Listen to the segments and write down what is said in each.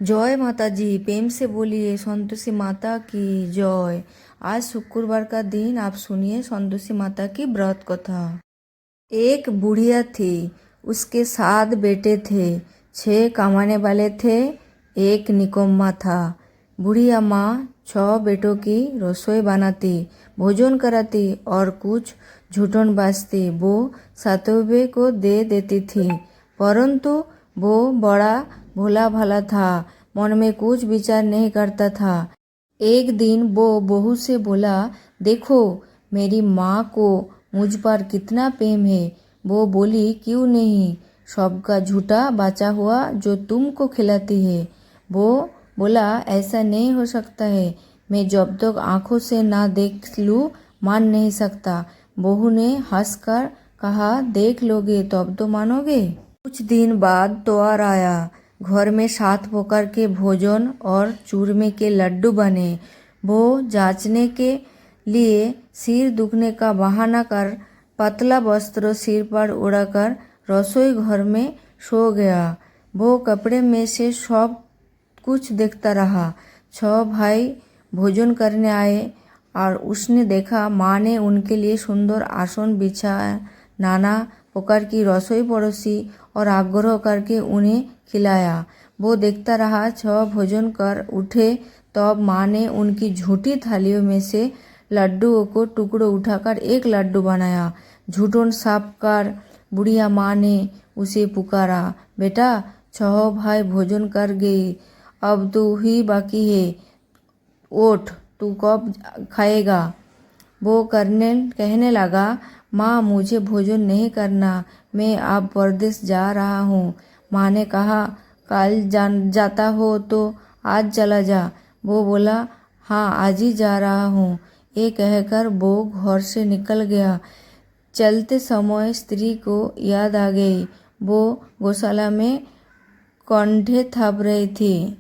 जय माता जी। प्रेम से बोलिए संतोषी माता की जय। आज शुक्रवार का दिन, आप सुनिए संतोषी माता की व्रत कथा। एक बुढ़िया थी, उसके 7 बेटे थे। 6 कमाने वाले थे, एक निकम्मा था। बुढ़िया माँ 6 बेटों की रसोई बनाती, भोजन कराती और कुछ झूठन बाजती वो सातवें को दे देती थी। परंतु वो बड़ा भोला भाला था, मन में कुछ विचार नहीं करता था। एक दिन वो बहू से बोला, देखो मेरी माँ को मुझ पर कितना प्रेम है। वो बोली, क्यों नहीं, सबका झूठा बचा हुआ जो तुमको खिलाती है। वो बोला, ऐसा नहीं हो सकता है, मैं जब तक आंखों से ना देख लूं मान नहीं सकता। बहू ने हंसकर कहा, देख लोगे तब तो मानोगे। कुछ दिन बाद त्योहार आया। घर में 7 प्रकार के भोजन और चूरमे के लड्डू बने। वो जांचने के लिए सिर दुखने का बहाना कर पतला वस्त्र सिर पर उड़ाकर रसोई घर में सो गया। वो कपड़े में से सब कुछ देखता रहा। 6 भाई भोजन करने आए और उसने देखा माँ ने उनके लिए सुंदर आसन बिछाया, नाना प्रकार की रसोई परोसी और आग्रह करके उन्हें खिलाया। वो देखता रहा। 6 भोजन कर उठे तब माँ ने उनकी झूठी थालियों में से लड्डुओं को टुकड़ों उठाकर एक लड्डू बनाया। झूठन साफ कर बुढ़िया माँ ने उसे पुकारा, बेटा 6 भाई भोजन कर गई, अब तू ही बाकी है, ओठ तू कब खाएगा। वो कहने लगा, माँ मुझे भोजन नहीं करना, मैं अब परदेश जा रहा हूँ। माँ ने कहा, कल जाता हो तो आज चला जा। वो बोला, हाँ आज ही जा रहा हूँ। ये कहकर वो घर से निकल गया। चलते समय स्त्री को याद आ गई। वो गौशाला में कंधे थाप रही थी।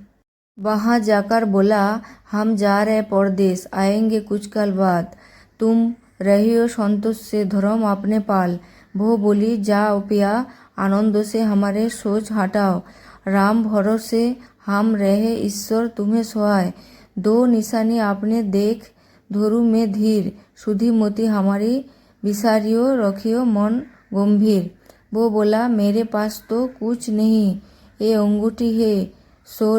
वहाँ जाकर बोला, हम जा रहे परदेश, आएंगे कुछ कल बाद, तुम रहियो संतोष से धर्म अपने पाल। वो बोली, जाओ पिया, आनंद से हमारे सोच हटाओ, राम भरोसे हम रहे, ईश्वर तुम्हें सहाय। 2 निशानी आपने देख धोरू में धीर, सुधी मोती हमारी विसारियो, रखियो मन गंभीर। वो बोला, मेरे पास तो कुछ नहीं, ये अंगूठी है, सो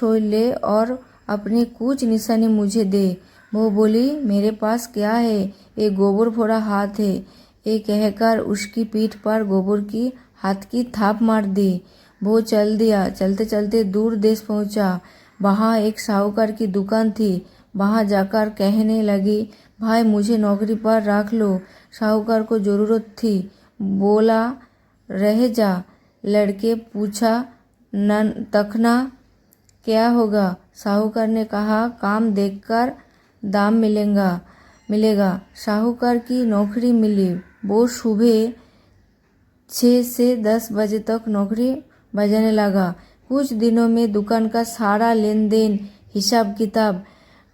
ले और अपनी कुछ निशानी मुझे दे। वो बोली, मेरे पास क्या है, ये गोबर भरा हाथ है। ये कहकर उसकी पीठ पर गोबर की हाथ की थाप मार दी। वो चल दिया। चलते चलते दूर देश पहुंचा। वहाँ एक साहूकार की दुकान थी। वहाँ जाकर कहने लगी, भाई मुझे नौकरी पर रख लो, साहूकार को जरूरत थी। बोला, रह जा। लड़के पूछा, तखना क्या होगा। साहूकार ने कहा, काम देखकर दाम मिलेगा। साहूकार की नौकरी मिली। वो सुबह 6 से 10 बजे तक नौकरी बजाने लगा। कुछ दिनों में दुकान का सारा लेन देन, हिसाब किताब,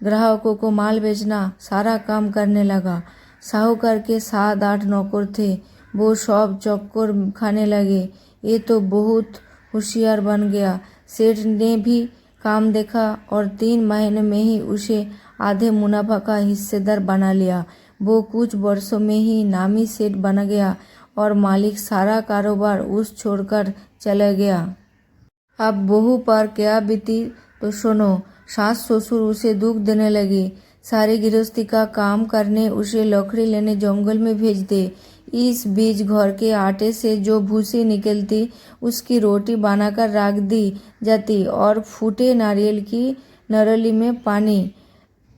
ग्राहकों को माल बेचना, सारा काम करने लगा। साहूकार के 7-8 नौकर थे। वो सब चक्कर खाने लगे। ये तो बहुत होशियार बन गया। सेठ ने भी काम देखा और 3 महीने में ही उसे आधे मुनाफा का हिस्सेदार बना लिया। वो कुछ वर्षों में ही नामी सेठ बन गया और मालिक सारा कारोबार उस छोड़कर चला गया। अब बहू पर क्या बीती तो सुनो। सास ससुर उसे दुख देने लगे। सारी गृहस्थी का काम करने उसे लकड़ी लेने जंगल में भेज दे। इस बीच घर के आटे से जो भूसी निकलती उसकी रोटी बनाकर रख दी जाती और फूटे नारियल की नरली में पानी।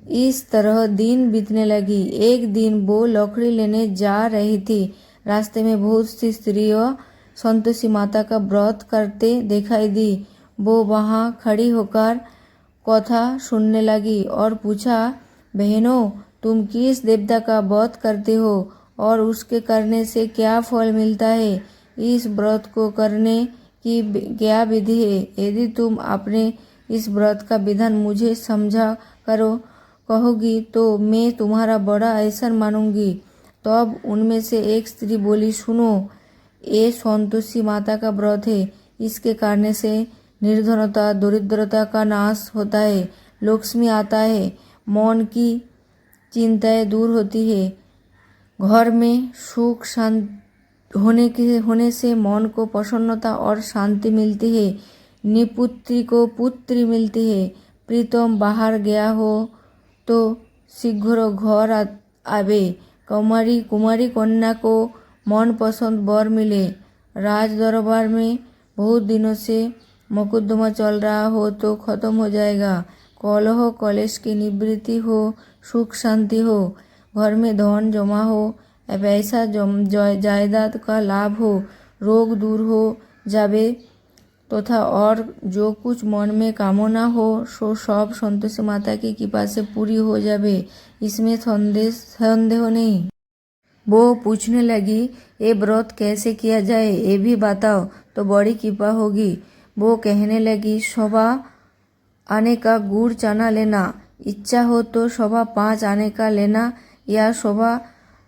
इस तरह दिन बीतने लगी। एक दिन वो लकड़ी लेने जा रही थी। रास्ते में बहुत सी स्त्रियों संतोषी माता का व्रत करते दिखाई दी। वो वहाँ खड़ी होकर कथा सुनने लगी और पूछा, बहनों तुम किस देवता का व्रत करते हो और उसके करने से क्या फल मिलता है? इस व्रत को करने की क्या विधि है? यदि तुम अपने इस व्रत का विधान मुझे समझा कहोगी तो मैं तुम्हारा बड़ा एहसान मानूंगी। तब उनमें से एक स्त्री बोली, सुनो, ये संतोषी माता का व्रत है, इसके करने से निर्धनता दरिद्रता का नाश होता है, लक्ष्मी आता है, मन की चिंताएं दूर होती है, घर में सुख शांति होने से मन को प्रसन्नता और शांति मिलती है, निपुत्री को पुत्री मिलती है, प्रीतम बाहर गया हो तो शीघ्र घर आवे, कुमारी कन्या को मन पसंद वर मिले, राज दरबार में बहुत दिनों से मुकदमा चल रहा हो तो खत्म हो जाएगा, कलह कलेश की निवृत्ति हो, सुख शांति हो, घर में धन जमा हो, पैसा जायदाद का लाभ हो, रोग दूर हो जावे तथा और जो कुछ मन में कामना हो सो सब संतोषी माता की कृपा से पूरी हो जावे, इसमें संदेह नहीं। वो पूछने लगी, ये व्रत कैसे किया जाए, ये भी बताओ तो बड़ी कृपा होगी। वो कहने लगी, सवा आने का गुड़ चना लेना, इच्छा हो तो सवा 5 आने का लेना या सवा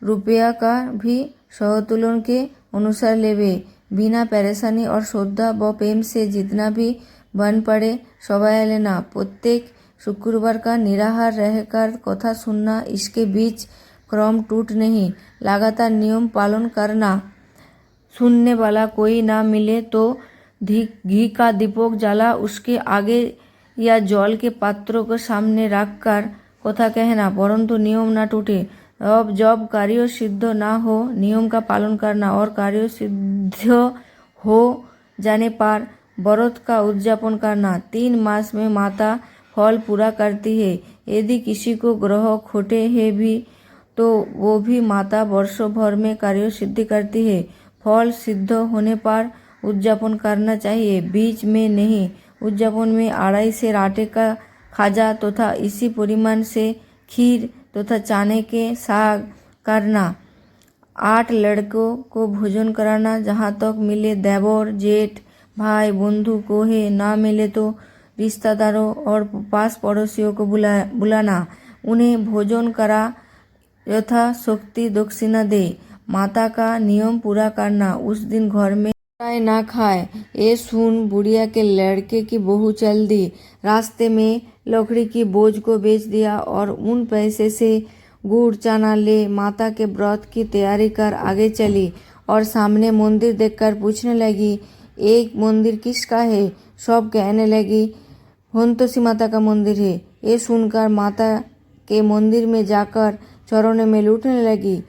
रुपया का भी सहतुलन के अनुसार लेवे, बिना परेशानी और श्रद्धा व प्रेम से जितना भी बन पड़े सवाया लेना। प्रत्येक शुक्रवार का निराहार रहकर कथा सुनना, इसके बीच क्रम टूट नहीं, लगातार नियम पालन करना। सुनने वाला कोई ना मिले तो घी का दीपक जला उसके आगे या जल के पात्रों के सामने रखकर कथा कहना, परंतु नियम ना टूटे। अब जब कार्य सिद्ध ना हो नियम का पालन करना और कार्य सिद्ध हो जाने पर व्रत का उद्यापन करना। 3 मास में माता फल पूरा करती है। यदि किसी को ग्रह खोटे हैं भी तो वो भी माता वर्षों भर में कार्य सिद्धि करती है। फल सिद्ध होने पर उद्यापन करना चाहिए, बीच में नहीं। उद्यापन में 2.5 सेर आटे का खाजा तथा इसी परिमाण से खीर तथा चने के साग करना। 8 लड़कों को भोजन कराना, जहाँ तक मिले देवर जेठ भाई बंधु को है, ना मिले तो रिश्तेदारों और पास पड़ोसियों को बुलाना, उन्हें भोजन करा यथा शक्ति दक्षिणा दे। माता का नियम पूरा करना, उस दिन घर में ना खाए। ये सुन बुढ़िया के लड़के की बहू चल दी, रास्ते में लकड़ी की बोझ को बेच दिया और उन पैसे से गुड़ चना ले माता के व्रत की तैयारी कर आगे चली और सामने मंदिर देखकर पूछने लगी, एक मंदिर किसका है? सब कहने लगी, संतोषी माता का मंदिर है। ये सुनकर माता के मंदिर में जाकर चरणों में लूटने लगी,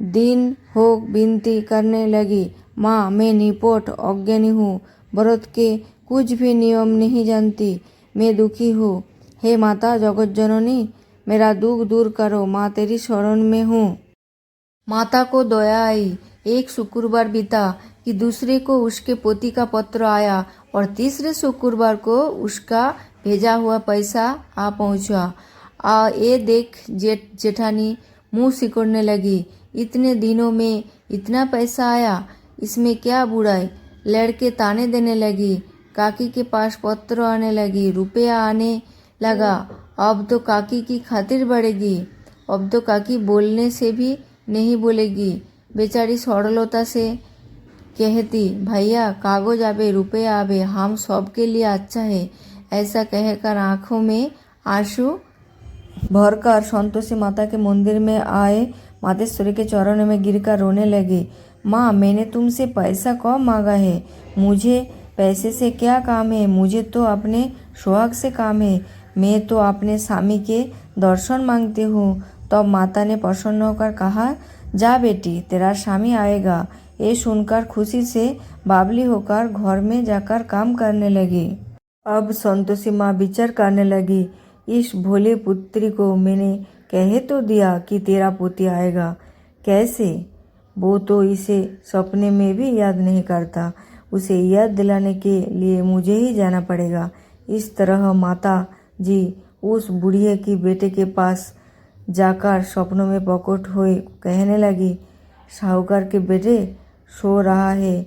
दिन हो विनती करने लगी, माँ मैं निपट अज्ञानी हूँ, व्रत के कुछ भी नियम नहीं जानती, मैं दुखी हूँ। हे माता जगत जननी, मेरा दुख दूर करो, माँ तेरी शरण में हूँ। माता को दया आई। एक शुक्रवार बीता कि दूसरे को उसके पोती का पत्र आया और तीसरे शुक्रवार को उसका भेजा हुआ पैसा आ पहुँचा। ये देख जेठानी मुंह सिकोड़ने लगी, इतने दिनों में इतना पैसा आया, इसमें क्या बुराई? लड़के ताने देने लगी, काकी के पास पत्र आने लगी, रुपया आने लगा, अब तो काकी की खातिर बढ़ेगी, अब तो काकी बोलने से भी नहीं बोलेगी। बेचारी सरलता से कहती, भैया कागज आवे रुपया आवे, हम सबके लिए अच्छा है। ऐसा कहकर आंखों में आंसू भरकर संतोषी माता के मंदिर में आए, मातेश्वरी के चरणों में गिरकर रोने लगी। माँ मैंने तुमसे पैसा कब मांगा है? मुझे पैसे से क्या काम है? मुझे तो अपने सुहाग से काम है। मैं तो अपने स्वामी के दर्शन मांगती हूँ। तब माता ने प्रसन्न होकर कहा, जा बेटी तेरा स्वामी आएगा। ये सुनकर खुशी से बावली होकर घर में जाकर काम करने लगी। अब संतोषी माँ विचार करने लगी, इस भोले पुत्री को मैंने कह तो दिया कि तेरा पोती आएगा, कैसे? वो तो इसे सपने में भी याद नहीं करता, उसे याद दिलाने के लिए मुझे ही जाना पड़ेगा। इस तरह माता जी उस बुढ़िया की बेटे के पास जाकर सपनों में प्रकट हुई, कहने लगी, साहूकार के बेटे सो रहा है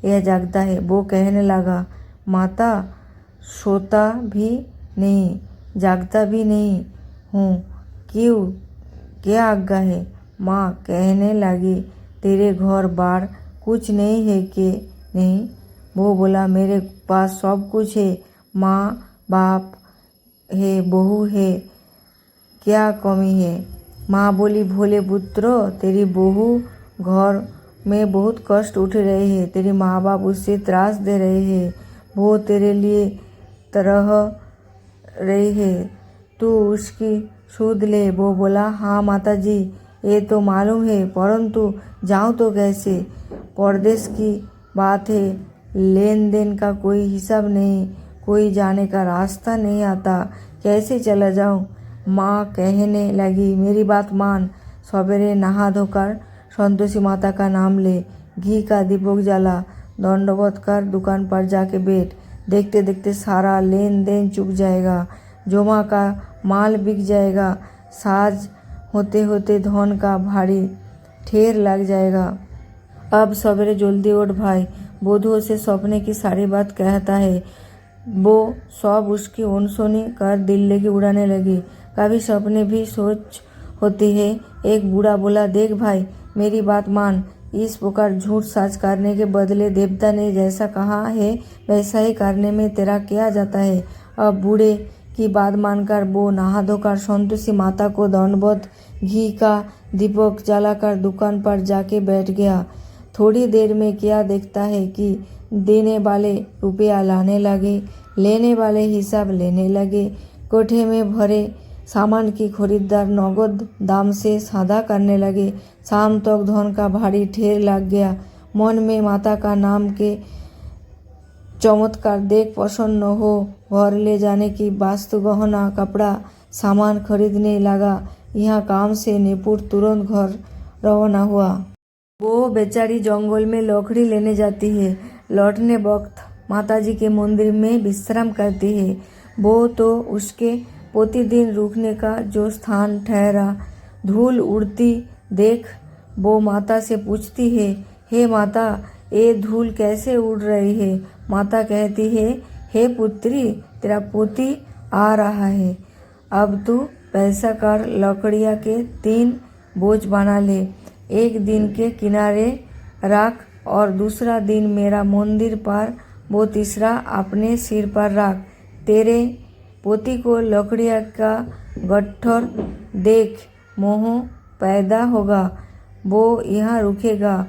या जागता है? वो कहने लगा, माता सोता भी नहीं जागता भी नहीं हूँ, क्यों क्या आज्ञा है? माँ कहने लगी, तेरे घर बार कुछ नहीं है कि नहीं? वो बोला, मेरे पास सब कुछ है, माँ बाप है, बहू है, क्या कमी है। माँ बोली, भोले पुत्रो, तेरी बहू घर में बहुत कष्ट उठ रहे हैं, तेरे माँ बाप उससे त्रास दे रहे हैं, वो तेरे लिए तरह रही है, तू उसकी सुध ले। वो बोला, हाँ माता जी, ये तो मालूम है, परंतु जाऊँ तो कैसे, परदेश की बात है, लेन देन का कोई हिसाब नहीं, कोई जाने का रास्ता नहीं आता, कैसे चला जाऊँ। माँ कहने लगी, मेरी बात मान, सवेरे नहा धोकर संतोषी माता का नाम ले, घी का दीपक जला, दंडवत कर दुकान पर जाके बैठ, देखते देखते सारा लेन देन चुक जाएगा, जोमा का माल बिक जाएगा, साज होते होते धन का भारी ढेर लग जाएगा। अब सवेरे जल्दी उठ भाई, बुधो से सपने की सारी बात कहता है। वो सब उसकी अनसुनी कर दिल्ली की उड़ाने लगी। कभी सपने भी सोच होती है। एक बूढ़ा बोला, देख भाई, मेरी बात मान, इस प्रकार झूठ साज करने के बदले देवता ने जैसा कहा है वैसा ही करने में तेरा क्या जाता है। अब बूढ़े की बात मानकर वो नहा धोकर संतोषी माता को दंडवत घी का दीपक जलाकर दुकान पर जाके बैठ गया। थोड़ी देर में क्या देखता है कि देने वाले रुपया लाने लगे, लेने वाले हिसाब लेने लगे। कोठे में भरे सामान की खरीदार नगद दाम से सौदा करने लगे। शाम तक धन का भारी ढेर लग गया। मन में माता का नाम के चमत्कार देख प्रसन्न हो घर ले जाने की वास्तु गहना कपड़ा सामान खरीदने लगा। यहाँ काम से निपुण तुरंत घर रवाना हुआ। वो बेचारी जंगल में लकड़ी लेने जाती है। लौटने वक्त माताजी के मंदिर में विश्राम करती है। वो तो उसके प्रतिदिन रुकने का जो स्थान ठहरा। धूल उड़ती देख वो माता से पूछती है, हे माता, ये धूल कैसे उड़ रही है। माता कहती है, हे पुत्री, तेरा पोती आ रहा है, अब तू पैसा कर लकड़िया के 3 बोझ बना ले, एक दिन के किनारे रख और दूसरा दिन मेरा मंदिर पर, वो तीसरा अपने सिर पर रख। तेरे पोती को लकड़िया का गट्ठर देख मोह पैदा होगा, वो यहाँ रुकेगा,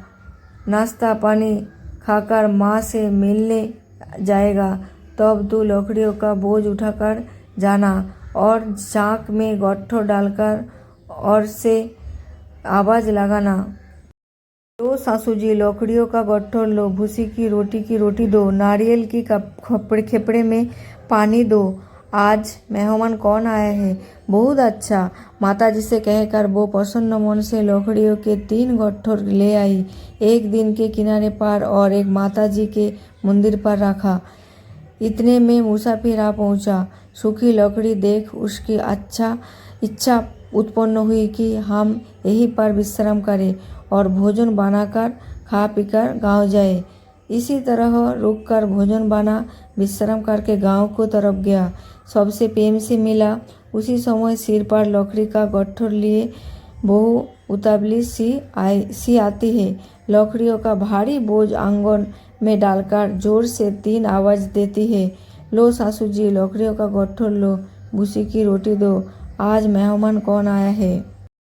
नाश्ता पानी खाकर माँ से मिलने जाएगा, तब तू लकड़ियों का बोझ उठाकर जाना और चाक में गट्ठर डालकर और से आवाज लगाना। लो सासू जी, लकड़ियों का गट्ठर लो, भूसी की रोटी दो, नारियल की खेपड़े में पानी दो। आज मेहमान कौन आया है? बहुत अच्छा, माताजी से कहकर वो प्रसन्न मन से लकड़ियों के 3 गट्ठर ले आई। एक दिन के किनारे पर और एक माताजी के मंदिर पर रखा। इतने में मुसाफिर आ पहुंचा। सूखी लकड़ी देख उसकी इच्छा उत्पन्न हुई कि हम यहीं पर विश्राम करें और भोजन बनाकर खा पीकर गांव जाए। इसी तरह रुककर भोजन बना विश्राम करके गांव को तरफ गया। सबसे प्रेम से मिला। उसी समय सिर पर लकड़ी का गट्ठर लिए बहू उतावली सी आती है। लकड़ियों का भारी बोझ आंगन में डालकर जोर से 3 आवाज देती है, लो सासू जी, लकड़ियों का गट्ठर लो, भूसी की रोटी दो, आज मेहमान कौन आया है।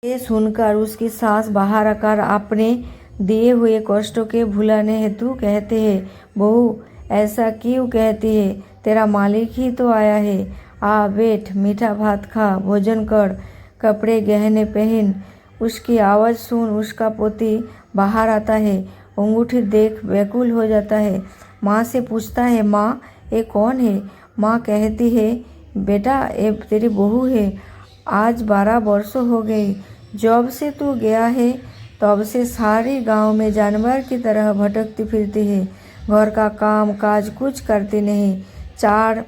ये सुनकर उसकी सास बाहर आकर अपने दिए हुए कष्टों के भुलाने हेतु कहते हैं, बहू ऐसा क्यों कहती है, तेरा मालिक ही तो आया है, आ बैठ, मीठा भात खा, भोजन कर, कपड़े गहने पहन। उसकी आवाज़ सुन उसका पोती बाहर आता है। अंगूठी देख व्याकुल हो जाता है। माँ से पूछता है, माँ ये कौन है? माँ कहती है, बेटा ये तेरी बहू है, आज 12 वर्ष हो गई, जब से तू गया है तब से सारे गांव में जानवर की तरह भटकती फिरती है, घर का काम काज कुछ करती नहीं, 4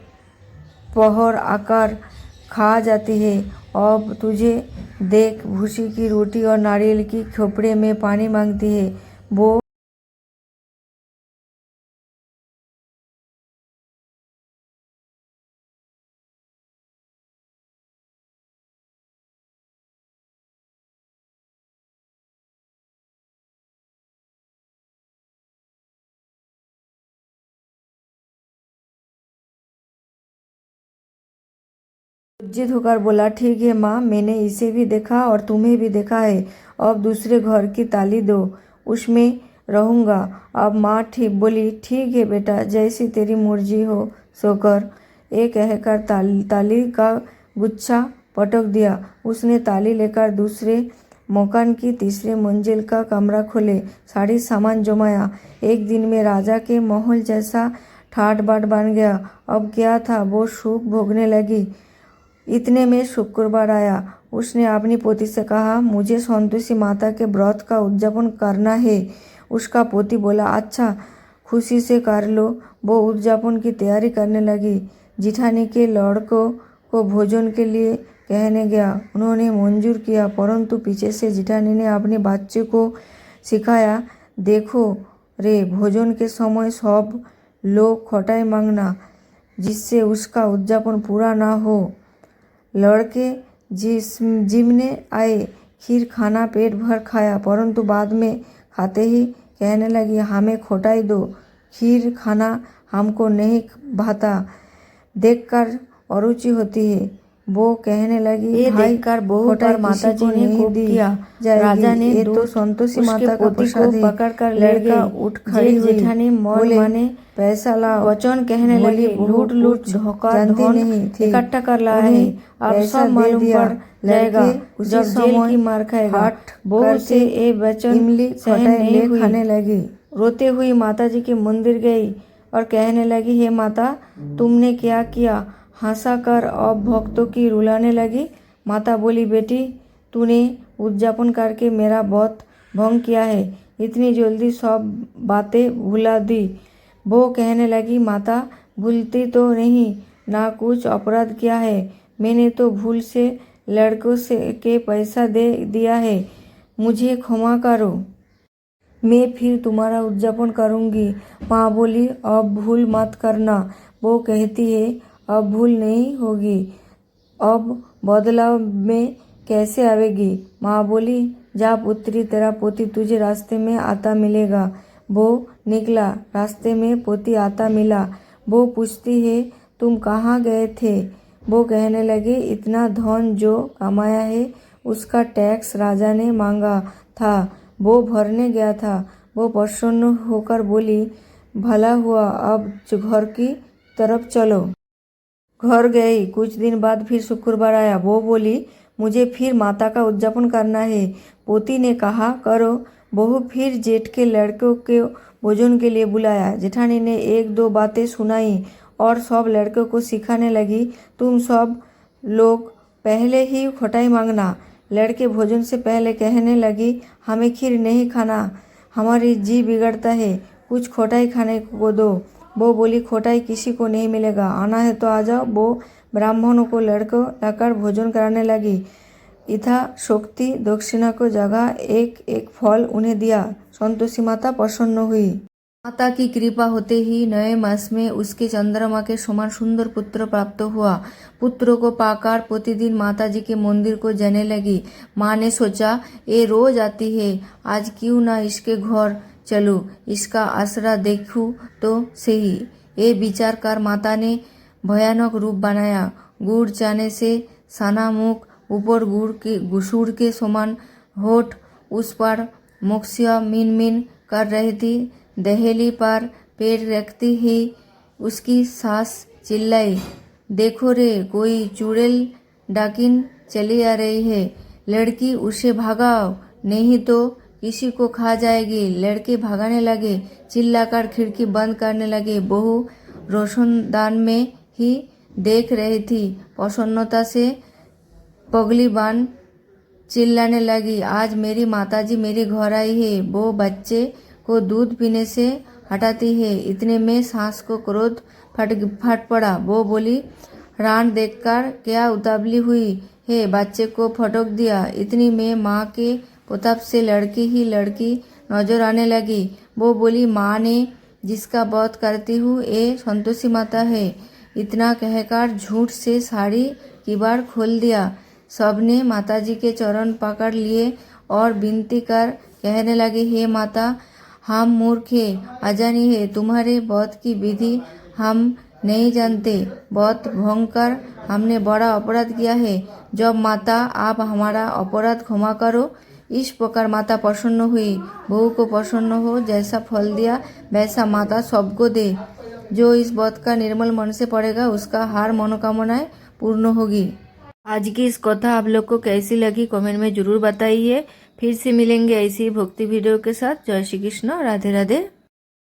पहर आकर खा जाती है। अब तुझे देख भूसी की रोटी और नारियल की खोपड़े में पानी मांगती है। वो लज्जित होकर बोला, ठीक है माँ, मैंने इसे भी देखा और तुम्हें भी देखा है। अब दूसरे घर की ताली दो, उसमें रहूँगा। अब माँ ठीक बोली, ठीक है बेटा, जैसी तेरी मर्जी हो सो कर। ये कहकर ताली का गुच्छा पटक दिया। उसने ताली लेकर दूसरे मकान की तीसरे मंजिल का कमरा खोले, सारी सामान जमाया। एक दिन में राजा के महल जैसा ठाट बाट बन गया। अब क्या था, वो सुख भोगने लगी। इतने में शुक्रवार आया। उसने अपनी पोती से कहा, मुझे संतोषी माता के व्रत का उद्यापन करना है। उसका पोती बोला, अच्छा, खुशी से कर लो। वो उद्यापन की तैयारी करने लगी। जिठानी के लड़कों को भोजन के लिए कहने गया। उन्होंने मंजूर किया, परंतु पीछे से जिठानी ने अपने बच्चे को सिखाया, देखो रे, भोजन के समय सब लोग खटाई मांगना, जिससे उसका उद्यापन पूरा ना हो। लड़के जिमने आए, खीर खाना पेट भर खाया, परंतु बाद में खाते ही कहने लगी, हमें खटाई दो, खीर खाना हमको नहीं भाता, देखकर अरुचि होती है। वो कहने लगी, ये देखकर बहू पर माता जी ने कोप किया। राजा ने ये तो संतोषी माता का प्रसाद है। पकड़कर लड़का उठ खड़ी हुई। जेठानी माने पैसा लाओ। वचन कहने लगी, लूट लूट धोखा धन इकट्ठा कर लाया है, अब सब मालूम पड़ जाएगा जब जेल की मार खाएगा। बहू से ये वचन सहन नहीं हुई, खाने लगी। रोते हुई माता जी के मंदिर गई और कहने लगी, हे माता, तुमने क्या किया? हंसा कर अब भक्तों की रुलाने लगी। माता बोली, बेटी, तूने उद्यापन करके मेरा बहुत भंग किया है, इतनी जल्दी सब बातें भुला दी। वो कहने लगी, माता, भूलती तो नहीं ना, कुछ अपराध किया है, मैंने तो भूल से लड़कों से के पैसा दे दिया है, मुझे क्षमा करो, मैं फिर तुम्हारा उद्यापन करूँगी। माँ बोली, अब भूल मत करना। वो कहती है, अब भूल नहीं होगी, अब बदलाव में कैसे आवेगी? माँ बोली, जा पुत्री, तेरा पोती तुझे रास्ते में आता मिलेगा। वो निकला, रास्ते में पोती आता मिला। वो पूछती है, तुम कहाँ गए थे? वो कहने लगे, इतना धन जो कमाया है उसका टैक्स राजा ने मांगा था, वो भरने गया था। वो प्रसन्न होकर बोली, भला हुआ, अब घर की तरफ चलो। घर गई। कुछ दिन बाद फिर शुक्रवार आया। वो बोली, मुझे फिर माता का उद्यापन करना है। पोती ने कहा, करो। बहू फिर जेठ के लड़कों के भोजन के लिए बुलाया। जेठानी ने एक दो बातें सुनाई और सब लड़कों को सिखाने लगी, तुम सब लोग पहले ही खटाई मांगना। लड़के भोजन से पहले कहने लगी, हमें खीर नहीं खाना, हमारी जी बिगड़ता है, कुछ खटाई खाने को दो। वो बोली, खोटाई किसी को नहीं मिलेगा, आना है तो आ जाओ। वो ब्राह्मणों को लड़कों लाकर भोजन कराने लगी। यथाशक्ति दक्षिणा को जगह एक एक फल उन्हें दिया। संतोषी माता प्रसन्न हुई। माता की कृपा होते ही नए मास में उसके चंद्रमा के समान सुंदर पुत्र प्राप्त हुआ। पुत्र को पाकर प्रतिदिन माता जी के मंदिर को जाने लगी। माँ ने सोचा, ये रोज आती है, आज क्यों ना इसके घर चलूं, इसका आसरा देखूं तो सही। ये विचार कर माता ने भयानक रूप बनाया। गुड़ चाने से सना मुख, ऊपर गुड़ के समान होठ, उस पर मुखसिया मिन मिन कर रही थी। दहेली पर पैर रखती ही उसकी सास चिल्लाई, देखो रे, कोई चुड़ैल डाकिन चली आ रही है, लड़की उसे भगाओ, नहीं तो किसी को खा जाएगी। लड़के भागने लगे, चिल्लाकर खिड़की बंद करने लगे। बहू रोशनदान में ही देख रही थी। प्रसन्नता से पगली बान चिल्लाने लगी, आज मेरी माताजी मेरे घर आई है, वो बच्चे को दूध पीने से हटाती है। इतने में सास को क्रोध फट पड़ा। वो बोली, रान देखकर क्या उतावली हुई है, बच्चे को फटक दिया। इतनी में माँ के प्रताप से लड़की ही लड़की नजर आने लगी। वो बोली, माँ ने जिसका वध करती हूँ ये संतोषी माता है। इतना कहकर झूठ से साड़ी किवाड़ खोल दिया। सबने माताजी के चरण पकड़ लिए और विनती कर कहने लगे, हे माता, हम मूर्ख है, अजानी है, तुम्हारे वध की विधि हम नहीं जानते, बहुत भयंकर, हमने बड़ा अपराध किया है। जब माता आप हमारा अपराध क्षमा करो। इस प्रकार माता प्रसन्न हुई। बहू को प्रसन्न हो, जैसा फल दिया वैसा माता सबको दे। जो इस व्रत का निर्मल मन से पड़ेगा उसका हर मनोकामनाएं पूर्ण होगी। आज की इस कथा आप लोग को कैसी लगी कमेंट में जरूर बताइए। फिर से मिलेंगे ऐसी भक्ति वीडियो के साथ। जय श्री कृष्ण, राधे राधे।